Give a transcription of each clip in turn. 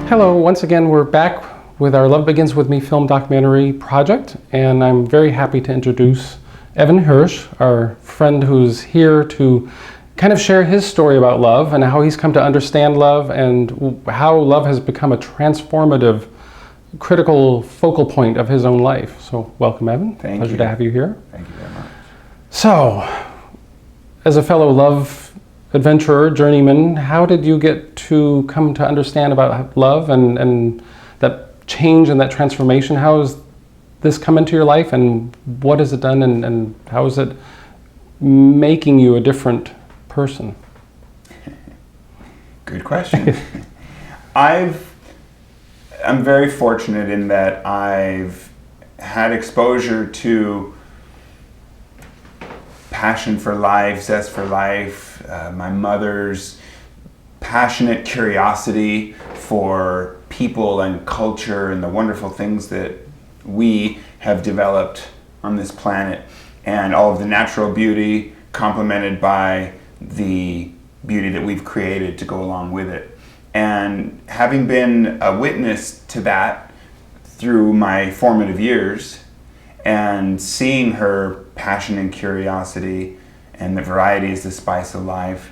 Hello, once again we're back with our Love Begins With Me film documentary project, and I'm very happy to introduce Evan Hirsch, our friend who's here to kind of share his story about love and how he's come to understand love and how love has become a transformative, critical focal point of his own life. So welcome, Evan. Thank Pleasure you. to have you here. Thank you very much. So, as a fellow love adventurer, journeyman, how did you get to come to understand about love and that change and that transformation? How has this come into your life, and what has it done, and how is it making you a different person? Good question. I'm very fortunate in that I've had exposure to passion for life, zest for life, my mother's passionate curiosity for people and culture and the wonderful things that we have developed on this planet, and all of the natural beauty complemented by the beauty that we've created to go along with it. And having been a witness to that through my formative years and seeing her passion and curiosity and the variety is the spice of life,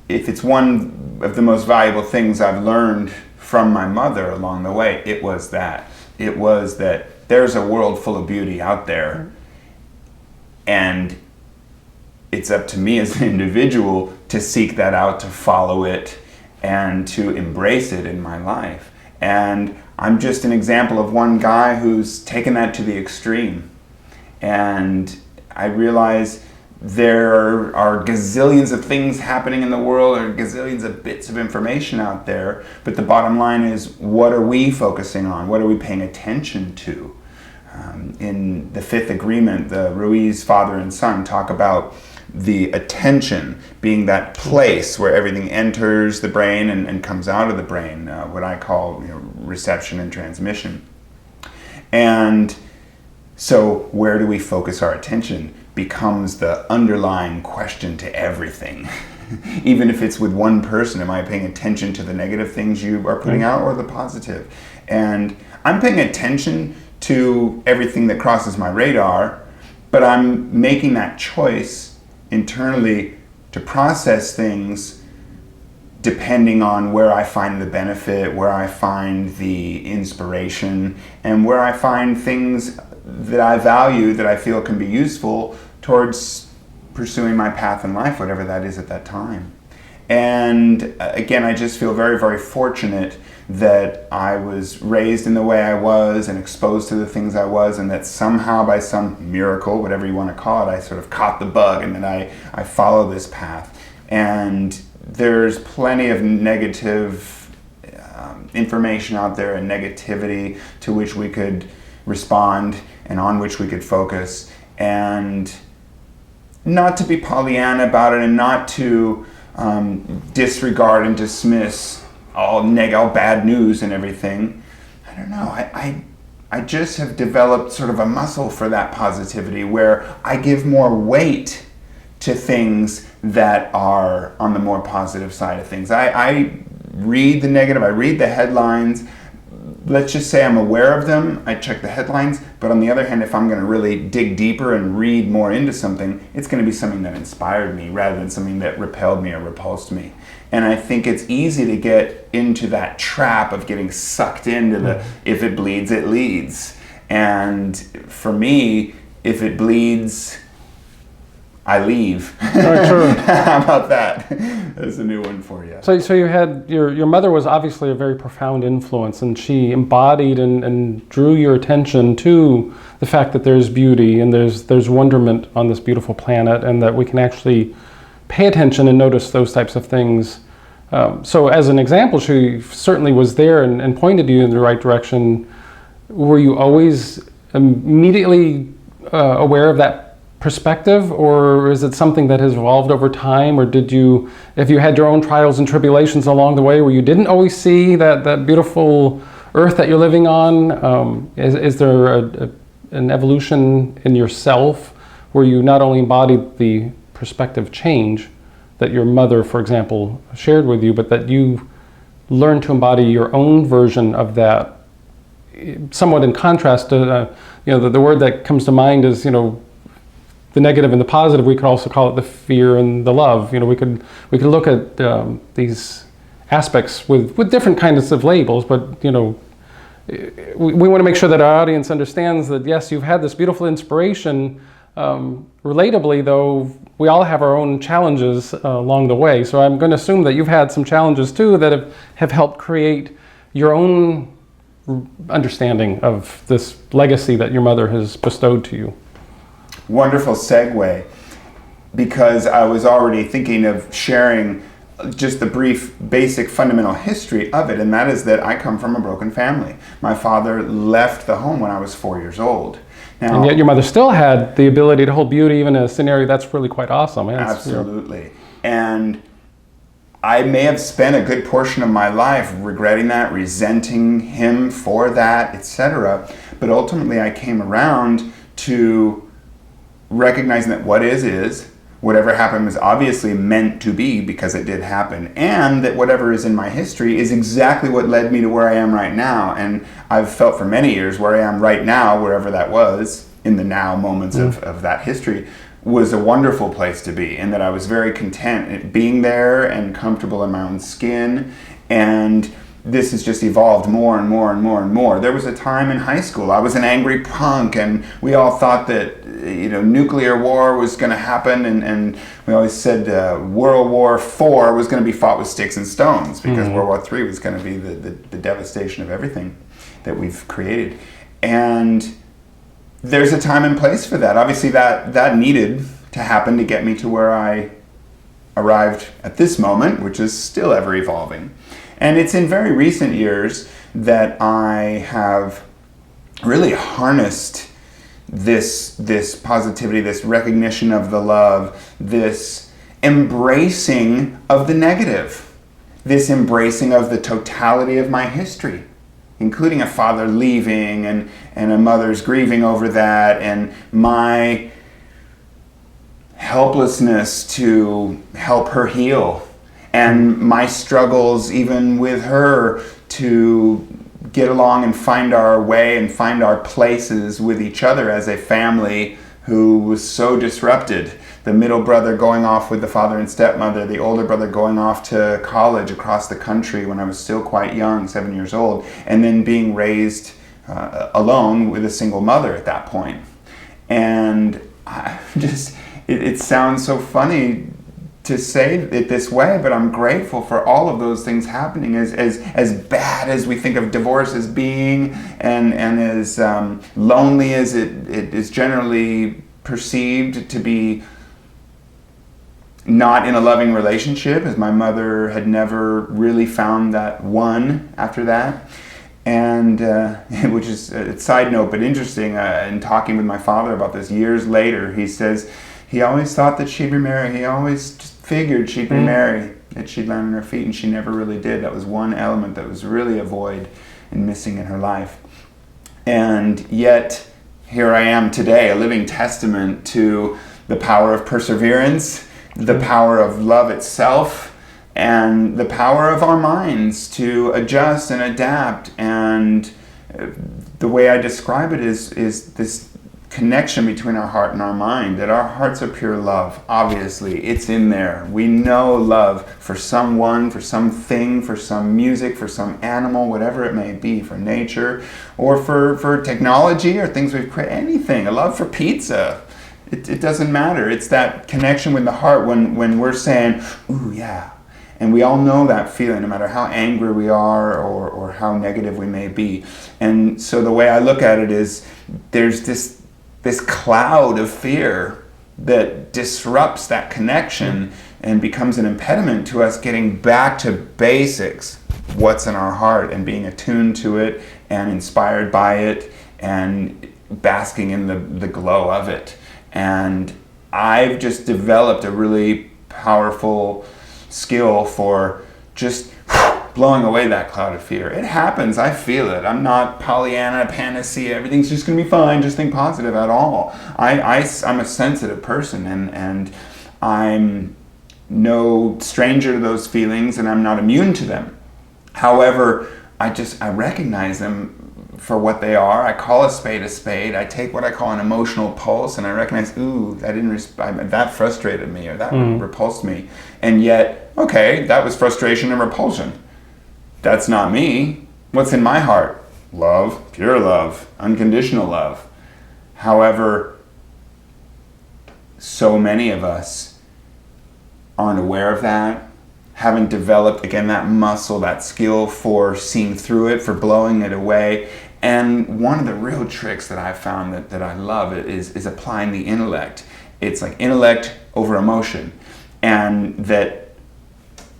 if it's one of the most valuable things I've learned from my mother along the way, it was that. It was that there's a world full of beauty out there, and it's up to me as an individual to seek that out, to follow it, and to embrace it in my life. And I'm just an example of one guy who's taken that to the extreme. And I realize there are gazillions of things happening in the world, or gazillions of bits of information out there, but the bottom line is, what are we focusing on? What are we paying attention to? In the fifth agreement, the Ruiz father and son talk about the attention being that place where everything enters the brain and comes out of the brain, what I call reception and transmission. And so where do we focus our attention becomes the underlying question to everything. Even if it's with one person, am I paying attention to the negative things you are putting out or the positive? And I'm paying attention to everything that crosses my radar, but I'm making that choice internally to process things depending on where I find the benefit, where I find the inspiration, and where I find things that I value, that I feel can be useful towards pursuing my path in life, whatever that is at that time. And again, I just feel very, very fortunate that I was raised in the way I was and exposed to the things I was, and that somehow by some miracle, whatever you want to call it, I sort of caught the bug, and then I follow this path. And there's plenty of negative information out there and negativity to which we could respond and on which we could focus, and not to be Pollyanna about it, and not to disregard and dismiss all bad news and everything. I don't know, I just have developed sort of a muscle for that positivity, where I give more weight to things that are on the more positive side of things. I read the negative, I read the headlines. Let's just say I'm aware of them, I check the headlines, but on the other hand, if I'm going to really dig deeper and read more into something, it's going to be something that inspired me rather than something that repelled me or repulsed me. And I think it's easy to get into that trap of getting sucked into the, if it bleeds, it leads. And for me, if it bleeds, I leave. Oh, sure. How about that? That's a new one for you. So you had, your mother was obviously a very profound influence, and she embodied and drew your attention to the fact that there's beauty and there's wonderment on this beautiful planet, and that we can actually pay attention and notice those types of things. So as an example, she certainly was there and pointed you in the right direction. Were you always immediately aware of that perspective, or is it something that has evolved over time, or if you had your own trials and tribulations along the way where you didn't always see that beautiful earth that you're living on? Is there an evolution in yourself where you not only embodied the perspective change that your mother, for example, shared with you, but that you learn to embody your own version of that, somewhat in contrast to, the word that comes to mind is, the negative and the positive. We could also call it the fear and the love. We could look at these aspects with different kinds of labels, but we want to make sure that our audience understands that yes, you've had this beautiful inspiration. Relatably, though, we all have our own challenges along the way. So I'm going to assume that you've had some challenges too that have helped create your own understanding of this legacy that your mother has bestowed to you. Wonderful segue, because I was already thinking of sharing just the brief, basic, fundamental history of it, and that is that I come from a broken family. My father left the home when I was 4 years old. Now, and yet your mother still had the ability to hold beauty even in a scenario that's really quite awesome. Absolutely. And I may have spent a good portion of my life regretting that, resenting him for that, etc. But ultimately I came around to recognizing that what is, whatever happened was obviously meant to be because it did happen, and that whatever is in my history is exactly what led me to where I am right now. And I've felt for many years where I am right now, wherever that was, in the now moments of that history, was a wonderful place to be, and that I was very content at being there and comfortable in my own skin. And this has just evolved more and more and more and more. There was a time in high school I was an angry punk, and we all thought that nuclear war was going to happen, and we always said World War IV was going to be fought with sticks and stones, because World War III was going to be the devastation of everything that we've created. And there's a time and place for that. Obviously that needed to happen to get me to where I arrived at this moment, which is still ever evolving. And it's in very recent years that I have really harnessed this positivity, this recognition of the love, this embracing of the negative, this embracing of the totality of my history, including a father leaving and a mother's grieving over that, and my helplessness to help her heal, and my struggles even with her to get along and find our way and find our places with each other as a family who was so disrupted. The middle brother going off with the father and stepmother, the older brother going off to college across the country when I was still quite young, 7 years old, and then being raised alone with a single mother at that point. And it sounds so funny to say it this way, but I'm grateful for all of those things happening. As bad as we think of divorce as being, and as lonely as it is generally perceived to be, not in a loving relationship, as my mother had never really found that one after that. And which is a side note, but interesting, in talking with my father about this years later, he says he always thought that she'd remarry. He always just figured she'd remarry, that she'd land on her feet, and she never really did. That was one element that was really a void and missing in her life. And yet, here I am today, a living testament to the power of perseverance, the power of love itself, and the power of our minds to adjust and adapt. And the way I describe it is this connection between our heart and our mind, that our hearts are pure love. Obviously, it's in there. We know love for someone, for something, for some music, for some animal, whatever it may be, for nature, or for technology or things we've created, anything, a love for pizza. It doesn't matter. It's that connection with the heart when we're saying, ooh, yeah. And we all know that feeling, no matter how angry we are or how negative we may be. And so the way I look at it is there's this cloud of fear that disrupts that connection and becomes an impediment to us getting back to basics, what's in our heart, and being attuned to it and inspired by it and basking in the glow of it. And I've just developed a really powerful skill for just blowing away that cloud of fear. It happens. I feel it. I'm not Pollyanna, panacea, everything's just going to be fine, just think positive at all. I'm a sensitive person, and I'm no stranger to those feelings, and I'm not immune to them. However, I recognize them for what they are. I call a spade a spade. I take what I call an emotional pulse, and I recognize, ooh, that frustrated me, or that repulsed me. And yet, okay, that was frustration and repulsion. That's not me. What's in my heart? Love, pure love, unconditional love. However, so many of us aren't aware of that, haven't developed, again, that muscle, that skill for seeing through it, for blowing it away. And one of the real tricks that I've found that I love is applying the intellect. It's like intellect over emotion. And that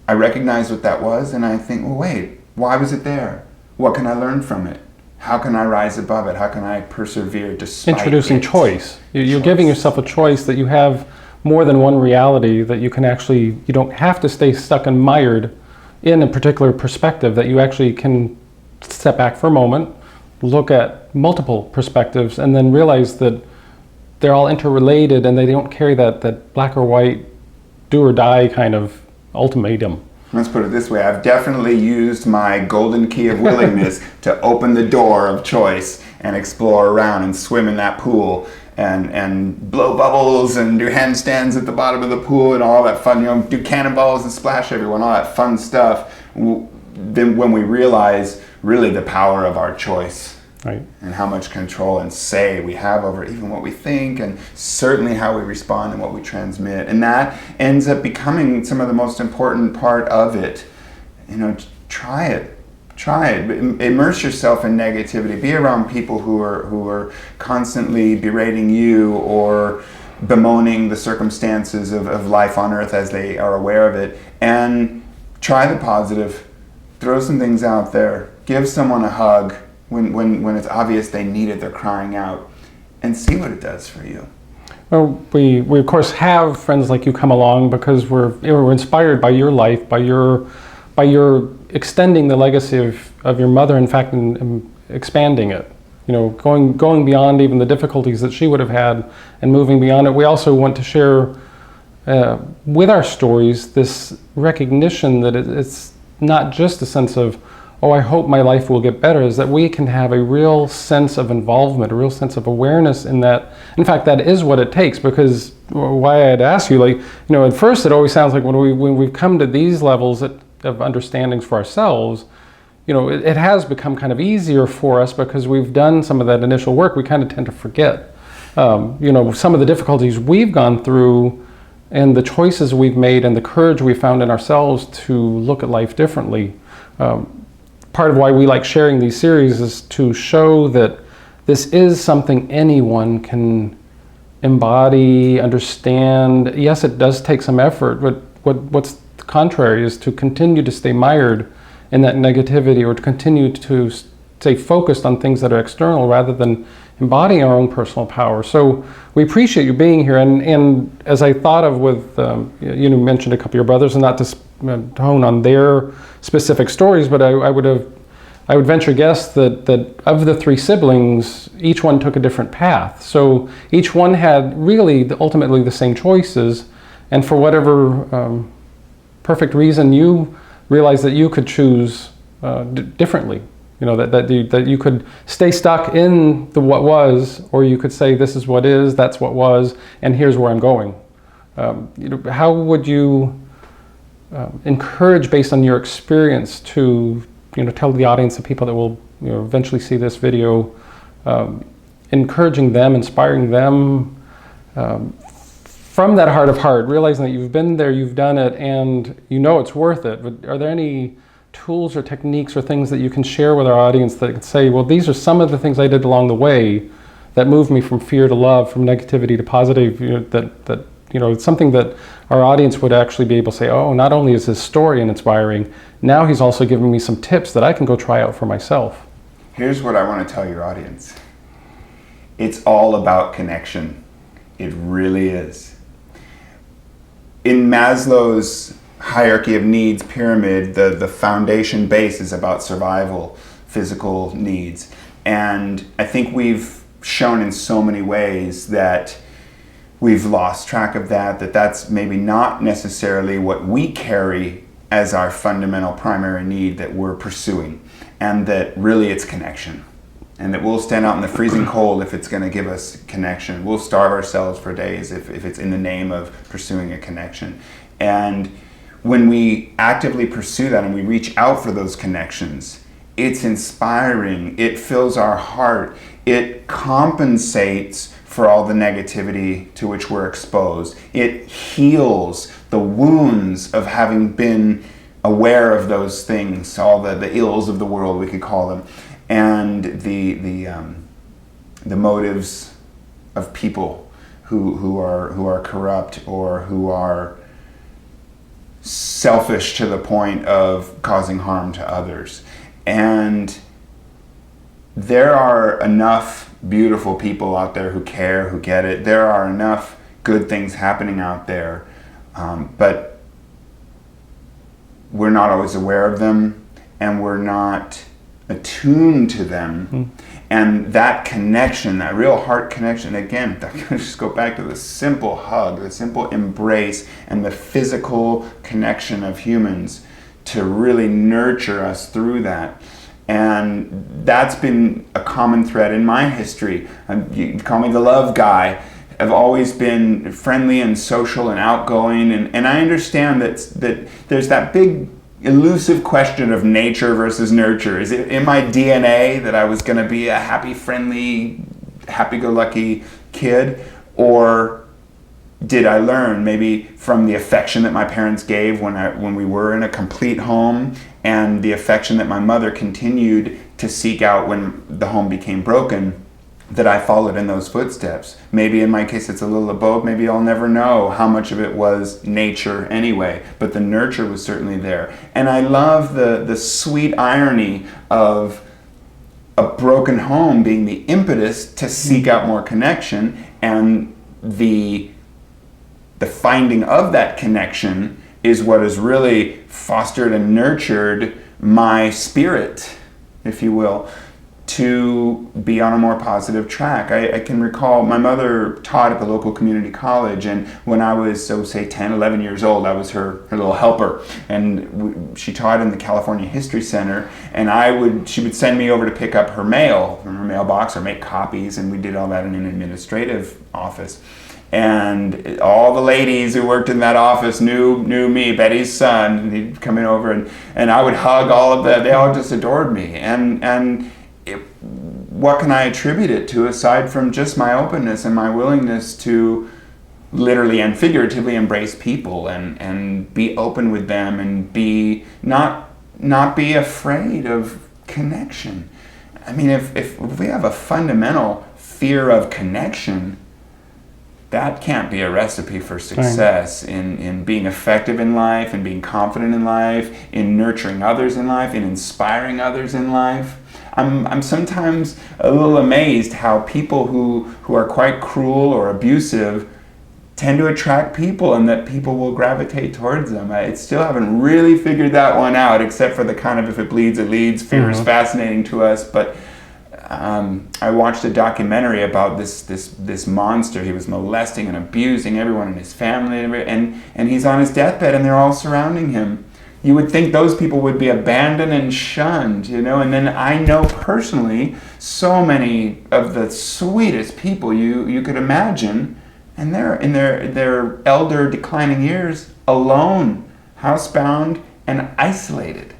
I recognize what that was, and I think, well, wait, why was it there? What can I learn from it? How can I rise above it? How can I persevere despite Introducing it? choice. You're giving yourself a choice that you have more than one reality, that you can actually, you don't have to stay stuck and mired in a particular perspective, that you actually can step back for a moment, look at multiple perspectives, and then realize that they're all interrelated and they don't carry that black or white, do or die kind of ultimatum. Let's put it this way, I've definitely used my golden key of willingness to open the door of choice and explore around and swim in that pool and blow bubbles and do handstands at the bottom of the pool and all that fun, do cannonballs and splash everyone, all that fun stuff. Then when we realize really the power of our choice, right, and how much control and say we have over even what we think, and certainly how we respond and what we transmit, and that ends up becoming some of the most important part of it. Try it. Immerse yourself in negativity. Be around people who are constantly berating you or bemoaning the circumstances of life on earth as they are aware of it, and try the positive. Throw some things out there. Give someone a hug when it's obvious they need it, they're crying out, and see what it does for you. Well, we of course have friends like you come along because we're inspired by your life, by your extending the legacy of your mother, in fact, and expanding it. Going beyond even the difficulties that she would have had and moving beyond it. We also want to share with our stories this recognition that it's not just a sense of, oh, I hope my life will get better, is that we can have a real sense of involvement, a real sense of awareness in that. In fact, that is what it takes, because why I'd ask you, at first it always sounds like when we've come to these levels of understandings for ourselves, it has become kind of easier for us because we've done some of that initial work. We kind of tend to forget, some of the difficulties we've gone through and the choices we've made and the courage we found in ourselves to look at life differently. Part of why we like sharing these series is to show that this is something anyone can embody, understand. Yes, it does take some effort, but what's contrary is to continue to stay mired in that negativity, or to continue to stay focused on things that are external rather than embodying our own personal power. So we appreciate you being here, and as I thought of with, you mentioned a couple of your brothers, and not to hone on their specific stories, but I would venture guess that of the three siblings, each one took a different path. So each one had really ultimately the same choices, and for whatever perfect reason, you realized that you could choose differently. That you could stay stuck in the what was, or you could say this is what is, that's what was, and here's where I'm going. How would you encourage, based on your experience, to tell the audience, the people that will eventually see this video, encouraging them, inspiring them from that heart of heart, realizing that you've been there, you've done it, and it's worth it. But are there any tools or techniques or things that you can share with our audience that can say, well, these are some of the things I did along the way that moved me from fear to love, from negativity to positive, it's something that our audience would actually be able to say, oh, not only is his story inspiring, now he's also giving me some tips that I can go try out for myself. Here's what I want to tell your audience. It's all about connection. It really is. In Maslow's hierarchy of needs pyramid, the foundation base is about survival, physical needs. And I think we've shown in so many ways that we've lost track of that's maybe not necessarily what we carry as our fundamental primary need that we're pursuing, and that really it's connection. And that we'll stand out in the freezing cold if it's going to give us connection. We'll starve ourselves for days if it's in the name of pursuing a connection. And when we actively pursue that and we reach out for those connections, it's inspiring, it fills our heart, it compensates for all the negativity to which we're exposed. It heals the wounds of having been aware of those things, all the ills of the world, we could call them, and the motives of people who are corrupt or who are selfish to the point of causing harm to others. And there are enough beautiful people out there who care, who get it. There are enough good things happening out there, but we're not always aware of them, and we're not attuned to them. Mm-hmm. And that connection, that real heart connection, again, just go back to the simple hug, the simple embrace, and the physical connection of humans to really nurture us through that. And that's been a common thread in my history. You call me the love guy. I've always been friendly and social and outgoing, and I understand that there's that big elusive question of nature versus nurture. Is it in my DNA that I was going to be a happy, friendly, happy-go-lucky kid, or did I learn maybe from the affection that my parents gave when we were in a complete home, and the affection that my mother continued to seek out when the home became broken, that I followed in those footsteps? Maybe in my case it's a little of both. Maybe I'll never know how much of it was nature anyway, but the nurture was certainly there. And I love the sweet irony of a broken home being the impetus to seek out more connection, and the finding of that connection is what has really fostered and nurtured my spirit, if you will, to be on a more positive track. I can recall my mother taught at the local community college, and when I was, say 10, 11 years old, I was her little helper, and she taught in the California History Center, and she would send me over to pick up her mail from her mailbox or make copies, and we did all that in an administrative office. And all the ladies who worked in that office knew me, Betty's son, and he'd come in over, and I would hug all of them. They all just adored me. What can I attribute it to aside from just my openness and my willingness to literally and figuratively embrace people and be open with them and be not be afraid of connection. I mean, if we have a fundamental fear of connection, that can't be a recipe for success in being effective in life, in being confident in life, in nurturing others in life, in inspiring others in life. I'm sometimes a little amazed how people who are quite cruel or abusive tend to attract people, and that people will gravitate towards them. I still haven't really figured that one out, except for the kind of if it bleeds, it leads. Fear is fascinating to us, but I watched a documentary about this monster. He was molesting and abusing everyone in his family, and he's on his deathbed, and they're all surrounding him. You would think those people would be abandoned and shunned, and then I know personally so many of the sweetest people you could imagine, and they're in their elder declining years, alone, housebound, and isolated.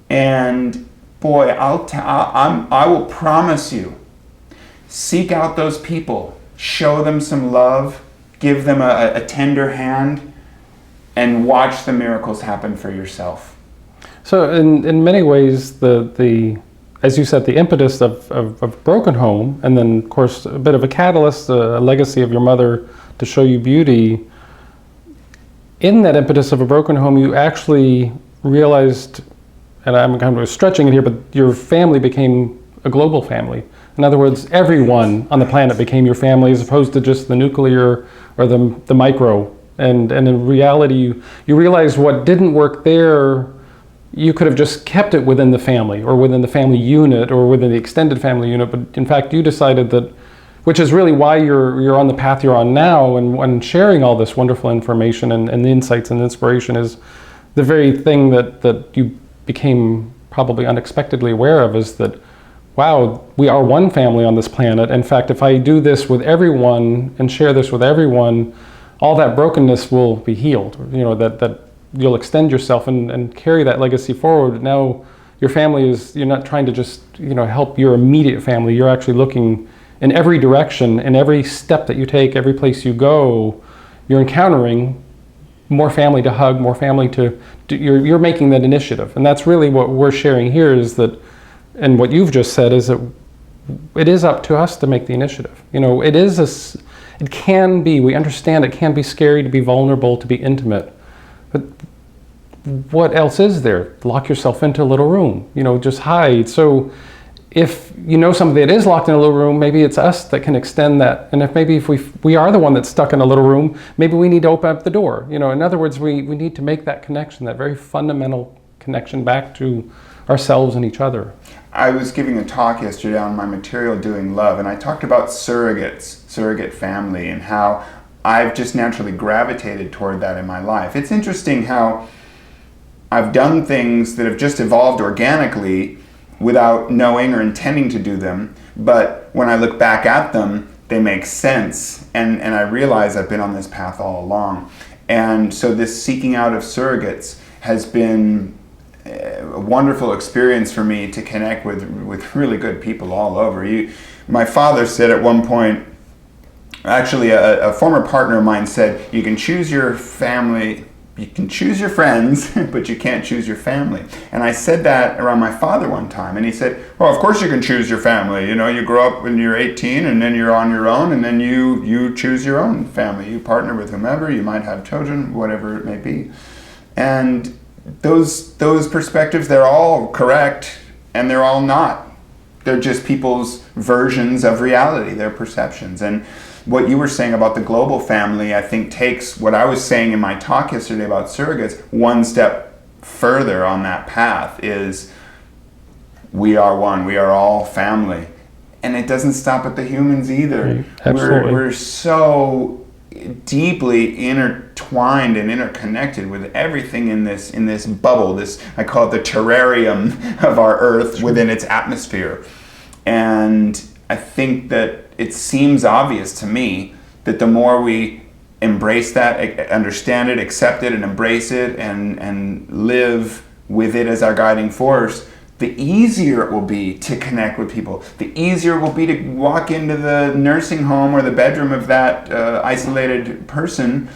And boy, I will promise you, seek out those people, show them some love, give them a tender hand, and watch the miracles happen for yourself. So in many ways, the as you said, the impetus of broken home, and then of course a bit of a catalyst, a legacy of your mother to show you beauty. In that impetus of a broken home, you actually realized, and I'm kind of stretching it here, but your family became a global family. In other words, everyone on the planet became your family, as opposed to just the nuclear or the micro. And in reality, you realize what didn't work there, you could have just kept it within the family, or within the family unit, or within the extended family unit. But in fact, you decided that, which is really why you're on the path you're on now, and sharing all this wonderful information and the insights and inspiration, is the very thing that you became probably unexpectedly aware of is that, wow, we are one family on this planet. In fact, if I do this with everyone and share this with everyone, all that brokenness will be healed. That you'll extend yourself and carry that legacy forward. Now your family you're not trying to just help your immediate family. You're actually looking in every direction, in every step that you take, every place you go, you're encountering more family to hug, more family you're making that initiative. And that's really what we're sharing here is that, and what you've just said is that it is up to us to make the initiative. It can be, we understand it can be scary to be vulnerable, to be intimate, but what else is there? Lock yourself into a little room, just hide. So if somebody that is locked in a little room, maybe it's us that can extend that. And if we are the one that's stuck in a little room, maybe we need to open up the door. In other words, we need to make that connection, that very fundamental connection back to ourselves and each other. I was giving a talk yesterday on my material, Doing Love, and I talked about surrogate family, and how I've just naturally gravitated toward that in my life. It's interesting how I've done things that have just evolved organically without knowing or intending to do them, but when I look back at them, they make sense, and I realize I've been on this path all along. And so this seeking out of surrogates has been a wonderful experience for me to connect with really good people all over. My father said at one point, actually a former partner of mine said, you can choose your family, you can choose your friends, but you can't choose your family. And I said that around my father one time, and he said, well, of course you can choose your family. You grow up when you're 18, and then you're on your own, and then you choose your own family. You partner with whomever, you might have children, whatever it may be. And those perspectives, they're all correct, and they're all not. They're just people's versions of reality, their perceptions. And what you were saying about the global family, I think takes what I was saying in my talk yesterday about surrogates one step further on that path. Is we are one, we are all family. And it doesn't stop at the humans either. Absolutely. We're so deeply intertwined and interconnected with everything in this bubble, I call it the terrarium of our Earth within its atmosphere. And I think that it seems obvious to me that the more we embrace that, understand it, accept it, and embrace it, and live with it as our guiding force, the easier it will be to connect with people. The easier it will be to walk into the nursing home or the bedroom of that isolated person,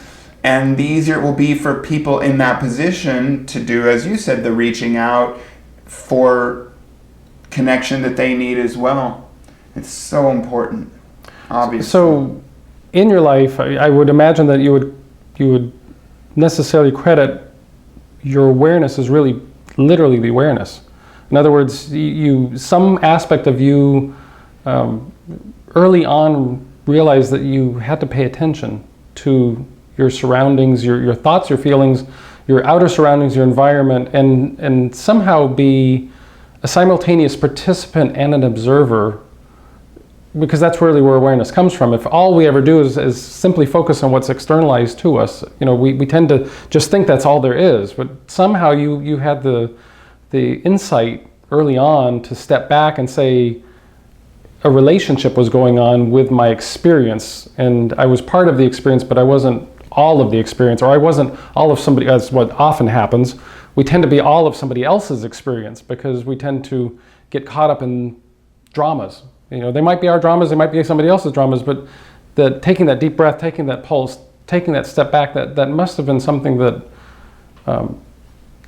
and the easier it will be for people in that position to do, as you said, the reaching out for connection that they need as well. It's so important, obviously. So, in your life, I would imagine that you would necessarily credit your awareness as really, literally the awareness. In other words, some aspect of you early on realized that you had to pay attention to your surroundings, your thoughts, your feelings, your outer surroundings, your environment, and somehow be a simultaneous participant and an observer, because that's really where awareness comes from. If all we ever do is simply focus on what's externalized to us, we tend to just think that's all there is. But somehow you had the insight early on to step back and say a relationship was going on with my experience, and I was part of the experience, but I wasn't all of the experience, or I wasn't all of somebody, as what often happens. We tend to be all of somebody else's experience because we tend to get caught up in dramas. They might be our dramas, they might be somebody else's dramas, but taking that deep breath, taking that pulse, taking that step back, that must have been something that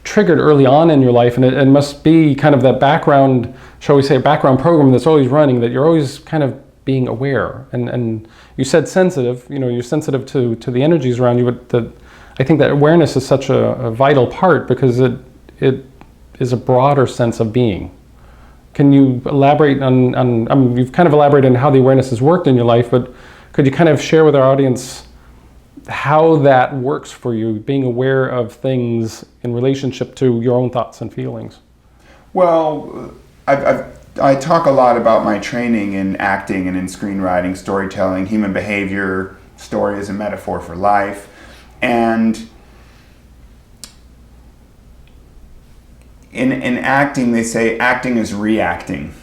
triggered early on in your life, and it must be kind of that background, shall we say, background program that's always running, that you're always kind of being aware. And you said sensitive, you're sensitive to the energies around you, but I think that awareness is such a vital part because it is a broader sense of being. Can you elaborate on you've kind of elaborated on how the awareness has worked in your life, but could you kind of share with our audience how that works for you, being aware of things in relationship to your own thoughts and feelings? Well, I talk a lot about my training in acting and in screenwriting, storytelling, human behavior, story as a metaphor for life. And in acting, they say acting is reacting.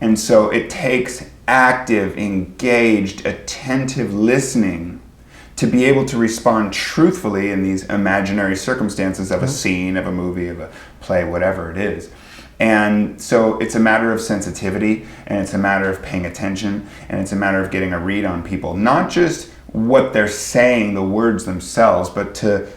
And so it takes active, engaged, attentive listening to be able to respond truthfully in these imaginary circumstances of a scene, of a movie, of a play, whatever it is. And so it's a matter of sensitivity, and it's a matter of paying attention, and it's a matter of getting a read on people. Not just what they're saying, the words themselves, but to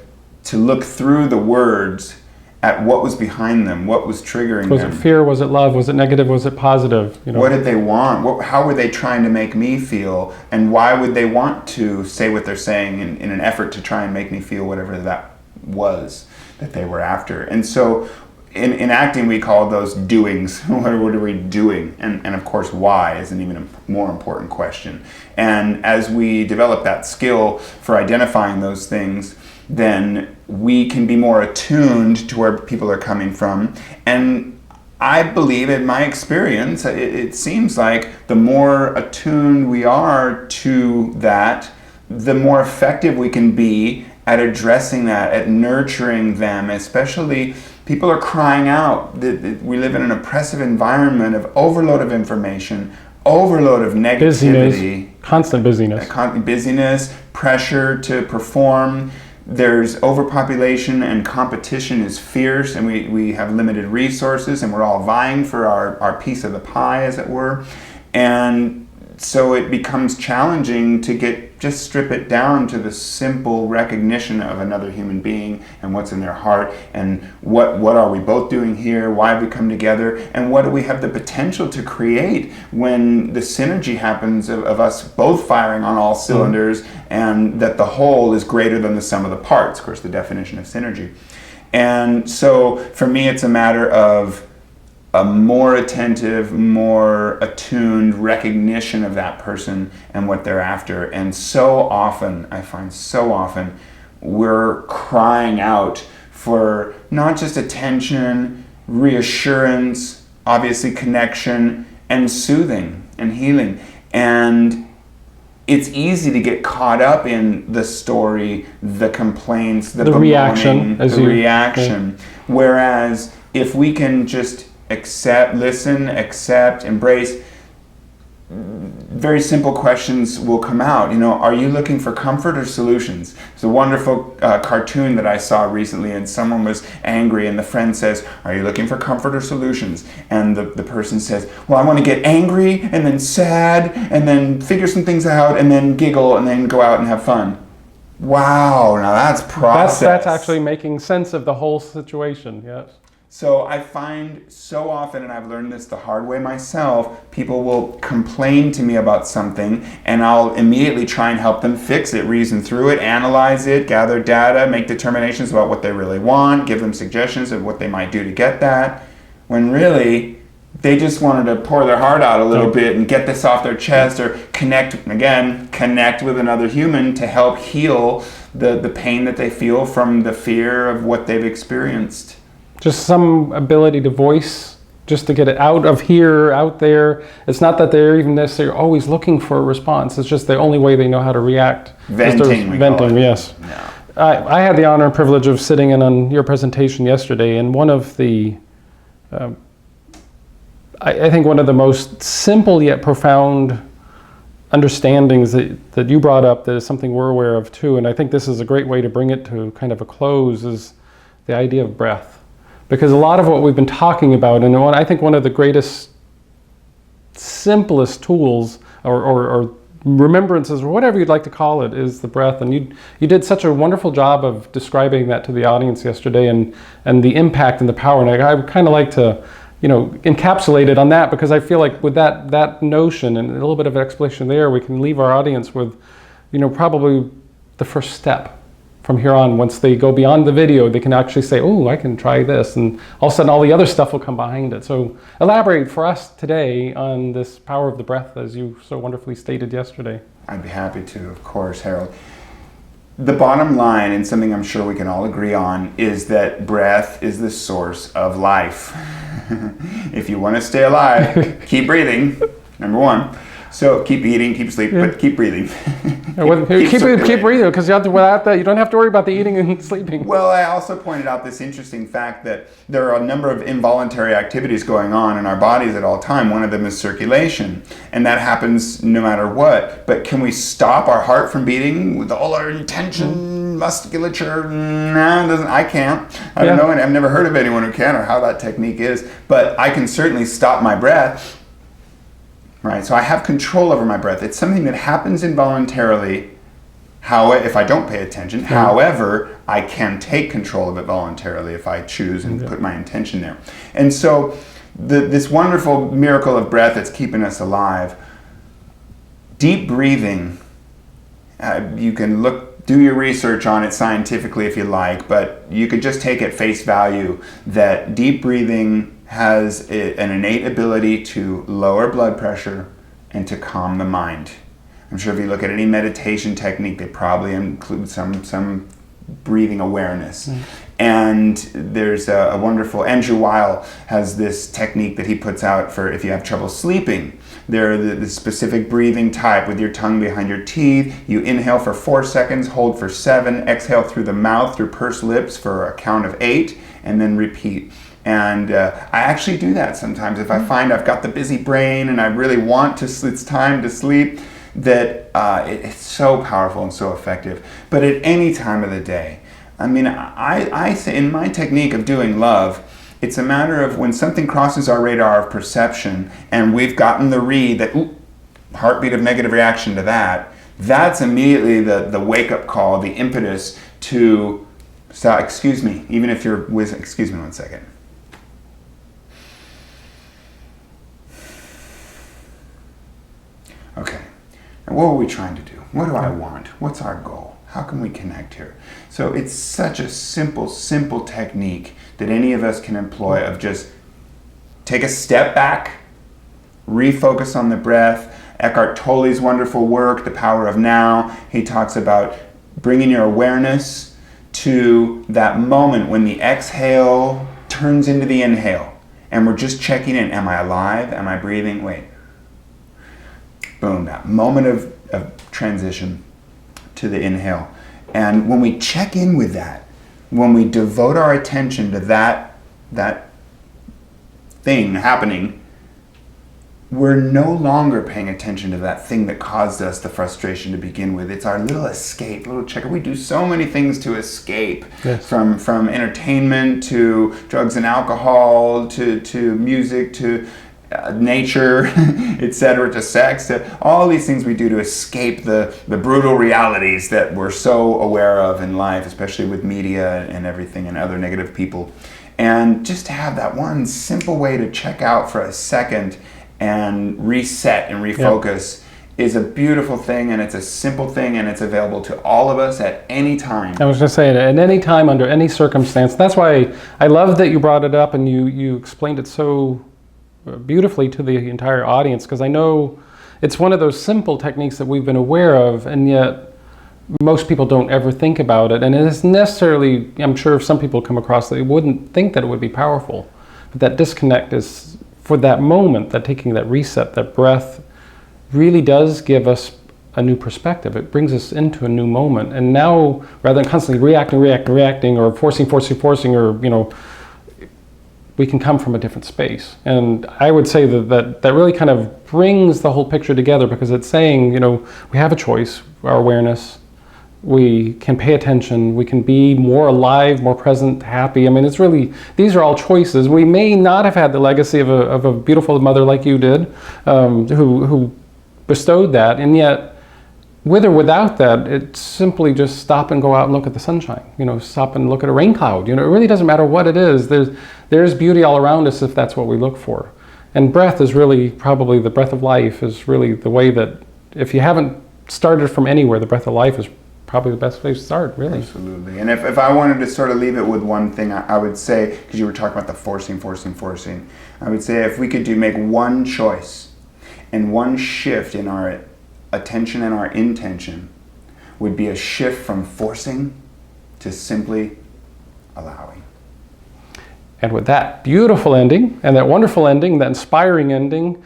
look through the words at what was behind them, what was triggering them. Was it fear? Was it love? Was it negative? Was it positive? You know? What did they want? How were they trying to make me feel? And why would they want to say what they're saying in an effort to try and make me feel whatever that was that they were after? And so in acting, we call those doings. What are we doing? And of course, why is an even more important question. And as we develop that skill for identifying those things, then we can be more attuned to where people are coming from. And I believe, in my experience, it seems like the more attuned we are to that, the more effective we can be at addressing that, at nurturing them. Especially, people are crying out. We live in an oppressive environment of overload of information, overload of negativity. Busyness, constant busyness. Busyness, pressure to perform. There's overpopulation, and competition is fierce, and we have limited resources, and we're all vying for our piece of the pie, as it were. And so it becomes challenging to just strip it down to the simple recognition of another human being and what's in their heart, and what are we both doing here, why have we come together, and what do we have the potential to create when the synergy happens of us both firing on all cylinders, and that the whole is greater than the sum of the parts, of course, the definition of synergy. And so for me, it's a matter of a more attentive, more attuned recognition of that person and what they're after. And so often, I find we're crying out for not just attention, reassurance, obviously connection, and soothing and healing. And it's easy to get caught up in the story, the complaints, the reaction, reaction. Whereas if we can just listen, accept, embrace, very simple questions will come out. Are you looking for comfort or solutions? It's a wonderful cartoon that I saw recently, and someone was angry, and the friend says, are you looking for comfort or solutions? And the person says, well, I want to get angry, and then sad, and then figure some things out, and then giggle, and then go out and have fun. Wow, now that's process. That's actually making sense of the whole situation, yes. So I find so often, and I've learned this the hard way myself, people will complain to me about something, and I'll immediately try and help them fix it, reason through it, analyze it, gather data, make determinations about what they really want, give them suggestions of what they might do to get that, when really they just wanted to pour their heart out a little bit and get this off their chest, or connect with another human to help heal the pain that they feel from the fear of what they've experienced. Just some ability to voice, just to get it out of here, out there. It's not that they're even necessarily always looking for a response. It's just the only way they know how to react. Venting, yes. No. I had the honor and privilege of sitting in on your presentation yesterday, and one of the, I think one of the most simple yet profound understandings that you brought up, that is something we're aware of too, and I think this is a great way to bring it to kind of a close, is the idea of breath. Because a lot of what we've been talking about, and I think one of the greatest, simplest tools or remembrances, or whatever you'd like to call it, is the breath. And you did such a wonderful job of describing that to the audience yesterday, and the impact and the power. And I would kind of like to, encapsulate it on that, because I feel like with that notion and a little bit of explanation there, we can leave our audience with, probably the first step. From here on, once they go beyond the video, they can actually say, oh, I can try this, and all of a sudden all the other stuff will come behind it. So elaborate for us today on this power of the breath, as you so wonderfully stated yesterday. I'd be happy to, of course, Harold. The bottom line, and something I'm sure we can all agree on, is that breath is the source of life. If you want to stay alive, keep breathing, number one. So keep eating, keep sleeping, but keep breathing. Keep breathing, because without that, you don't have to worry about the eating and sleeping. Well, I also pointed out this interesting fact that there are a number of involuntary activities going on in our bodies at all time. One of them is circulation, and that happens no matter what. But can we stop our heart from beating with all our intention, musculature? No, it doesn't. I can't. I don't know, and I've never heard of anyone who can or how that technique is. But I can certainly stop my breath. Right, so I have control over my breath. It's something that happens involuntarily. If I don't pay attention. However, I can take control of it voluntarily if I choose and put my intention there. And so this wonderful miracle of breath that's keeping us alive, deep breathing, you can do your research on it scientifically if you like, but you could just take at face value that deep breathing has an innate ability to lower blood pressure and to calm the mind. I'm sure if you look at any meditation technique, they probably include some breathing awareness. And there's a wonderful, Andrew Weil has this technique that he puts out for if you have trouble sleeping. There are the specific breathing type with your tongue behind your teeth. You inhale for 4 seconds, hold for 7, exhale through the mouth, through pursed lips for a count of 8, and then repeat. And I actually do that sometimes if I find I've got the busy brain and I really want it's time to sleep, that it's so powerful and so effective. But at any time of the day, I mean, I say in my technique of doing love, it's a matter of when something crosses our radar of perception and we've gotten the read that, heartbeat of negative reaction to that, that's immediately the wake-up call, the impetus to stop. Excuse me, even if you're with, excuse me 1 second. Okay, and what are we trying to do? What do I want? What's our goal? How can we connect here? So it's such a simple technique that any of us can employ of just take a step back, refocus on the breath. Eckhart Tolle's wonderful work, The Power of Now, he talks about bringing your awareness to that moment when the exhale turns into the inhale. And we're just checking in. Am I alive? Am I breathing? Wait. Boom, that moment of transition to the inhale. And when we check in with that, when we devote our attention to that thing happening, we're no longer paying attention to that thing that caused us the frustration to begin with. It's our little escape, little checker. We do so many things to escape, from entertainment to drugs and alcohol to music to nature, etc., to sex, to all these things we do to escape the brutal realities that we're so aware of in life, especially with media and everything and other negative people. And just to have that one simple way to check out for a second and reset and refocus is a beautiful thing, and it's a simple thing, and it's available to all of us at any time. I was just saying, at any time, under any circumstance. That's why I love that you brought it up and you explained it so beautifully to the entire audience, because I know it's one of those simple techniques that we've been aware of, and yet most people don't ever think about it. And it is necessarily, I'm sure if some people come across it, they wouldn't think that it would be powerful. But that disconnect is, for that moment, that taking that reset, that breath, really does give us a new perspective. It brings us into a new moment. And now, rather than constantly reacting, or forcing, or, we can come from a different space. And I would say that really kind of brings the whole picture together, because it's saying, we have a choice, our awareness, we can pay attention, we can be more alive, more present, happy. I mean, it's really, these are all choices. We may not have had the legacy of a beautiful mother like you did, who bestowed that, and yet, with or without that, it's simply just stop and go out and look at the sunshine. Stop and look at a rain cloud. It really doesn't matter what it is. There's beauty all around us if that's what we look for. And breath is really, probably the breath of life is really the way that, if you haven't started from anywhere, the breath of life is probably the best place to start, really. Absolutely. And if I wanted to sort of leave it with one thing, I would say, because you were talking about the forcing, I would say if we could make one choice and one shift in our attention and our intention, would be a shift from forcing to simply allowing. And with that beautiful ending, and that wonderful ending, that inspiring ending,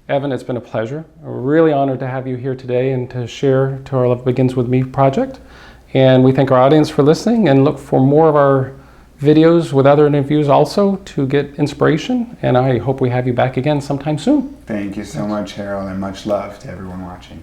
Evan, it's been a pleasure. We're really honored to have you here today and to share to our Love Begins With Me project. And we thank our audience for listening and look for more of our videos with other interviews also to get inspiration. And I hope we have you back again sometime soon. Thank you so much, Harold, and much love to everyone watching.